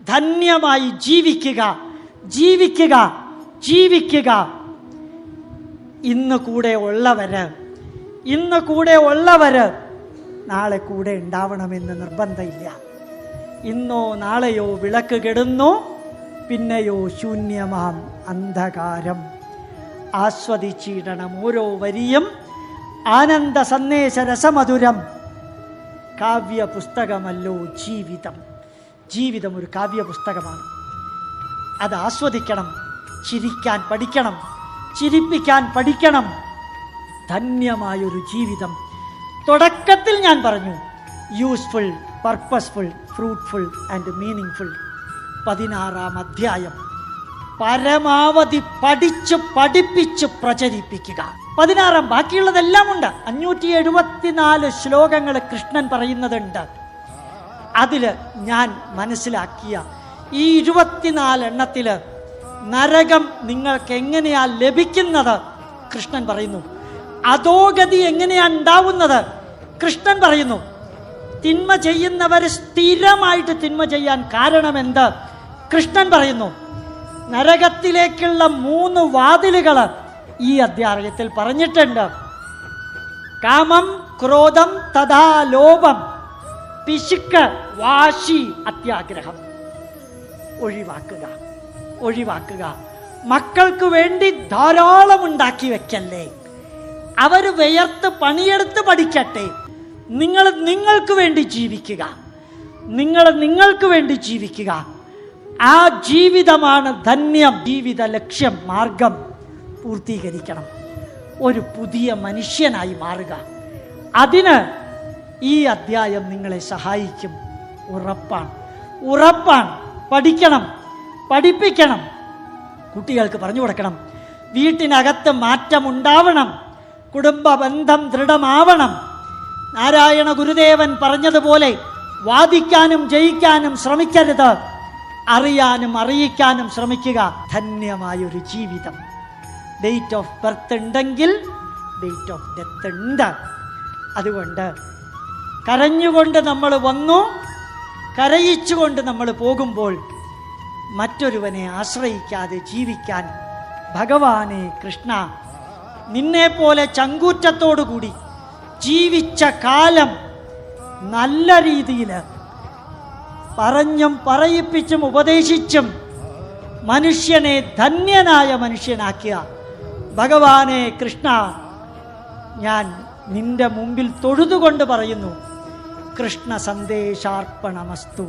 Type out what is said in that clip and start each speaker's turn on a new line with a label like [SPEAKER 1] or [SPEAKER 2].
[SPEAKER 1] ധന്യമായി ജീവിക്കുക, ജീവിക്കുക, ജീവിക്കുക. ഇന്ന് കൂടെ ഉള്ളവര് നാളെ കൂടെ ഉണ്ടാവണമെന്ന് നിർബന്ധമില്ല. ഇന്നോ നാളെയോ വിളക്ക് കെടുന്നു, പിന്നെയോ ശൂന്യമാം അന്ധകാരം. ആസ്വദിച്ചിടണം ഓരോ വരിയും. ആനന്ദ സന്ദേശ രസമധുരം. കാവ്യ പുസ്തകമല്ലോ ജീവിതം. ജീവിതം ഒരു കാവ്യ പുസ്തകമാണ്. അത് ആസ്വദിക്കണം, ചിരിക്കാൻ പഠിക്കണം, ചിരിപ്പിക്കാൻ പഠിക്കണം. ധന്യമായൊരു ജീവിതം. തുടക്കത്തിൽ ഞാൻ പറഞ്ഞു, useful, purposeful, fruitful and meaningful. 16-ാം അധ്യായം പരമാവധി പഠിപ്പിച്ച് പ്രചരിപ്പിക്കുക. 16-ാം ബാക്കിയുള്ളതെല്ലാം ഉണ്ട്. 574 ശ്ലോകങ്ങൾ കൃഷ്ണൻ പറയുന്നതുണ്ട്. അതിൽ ഞാൻ മനസ്സിലാക്കിയ ഈ 24 എണ്ണത്തിൽ നരകം നിങ്ങൾക്ക് എങ്ങനെയാ ലഭിക്കുന്നത് കൃഷ്ണൻ പറയുന്നു. അധോഗതി എങ്ങനെയാ ഉണ്ടാവുന്നത് കൃഷ്ണൻ പറയുന്നു. തിന്മ ചെയ്യുന്നവർ സ്ഥിരമായിട്ട് തിന്മ ചെയ്യാൻ കാരണമെന്ത് കൃഷ്ണൻ പറയുന്നു. നരകത്തിലേക്കുള്ള 3 വാതിലുകൾ ഈ അധ്യായത്തിൽ പറഞ്ഞിട്ടുണ്ട്. കാമം, ക്രോധം, തഥാ ലോഭം. പിശുക്ക്, വാശി, അത്യാഗ്രഹം. ഒഴിവാക്കുക. മക്കൾക്ക് വേണ്ടി ധാരാളം ഉണ്ടാക്കി വെക്കല്ലേ. അവർ വിയർത്ത് പണിയെടുത്ത് പഠിക്കട്ടെ. നിങ്ങൾക്ക് വേണ്ടി ജീവിക്കുക. നിങ്ങൾക്ക് വേണ്ടി ജീവിക്കുക. ആ ജീവിതമാണ് ധന്യം. ജീവിത ലക്ഷ്യം, മാർഗം പൂർത്തീകരിക്കണം. ഒരു പുതിയ മനുഷ്യനായി മാറുക. അതിന് ഈ അധ്യായം നിങ്ങളെ സഹായിക്കും. ഉറപ്പാണ്. പഠിക്കണം, പഠിപ്പിക്കണം. കുട്ടികൾക്ക് പറഞ്ഞു കൊടുക്കണം. വീട്ടിനകത്ത് മാറ്റമുണ്ടാവണം. കുടുംബ ബന്ധം ദൃഢമാവണം. നാരായണ ഗുരുദേവൻ പറഞ്ഞതുപോലെ വാദിക്കാനും ജയിക്കാനും ശ്രമിക്കരുത്. അറിയാനും അറിയിക്കാനും ശ്രമിക്കുക. ധന്യമായൊരു ജീവിതം. ഡേറ്റ് ഓഫ് ബർത്ത് ഉണ്ടെങ്കിൽ ഡേറ്റ് ഓഫ് ഡെത്ത് ഉണ്ട്. അതുകൊണ്ട് കരഞ്ഞുകൊണ്ട് നമ്മൾ വന്നു, കരയിച്ചുകൊണ്ട് നമ്മൾ പോകുമ്പോൾ മറ്റൊരുവനെ ആശ്രയിക്കാതെ ജീവിക്കാൻ ഭഗവാനെ കൃഷ്ണ, നിന്നെപ്പോലെ ചങ്കൂറ്റത്തോടുകൂടി ജീവിച്ച കാലം നല്ല രീതിയിൽ പറഞ്ഞും പറയിപ്പിച്ചും ഉപദേശിച്ചും മനുഷ്യനെ ധന്യനായ മനുഷ്യനാക്കിയ ഭഗവാനെ കൃഷ്ണ, ഞാൻ നിന്റെ മുമ്പിൽ തൊഴുതുകൊണ്ട് പറയുന്നു, കൃഷ്ണ സന്ദേശാർപ്പണമസ്തു.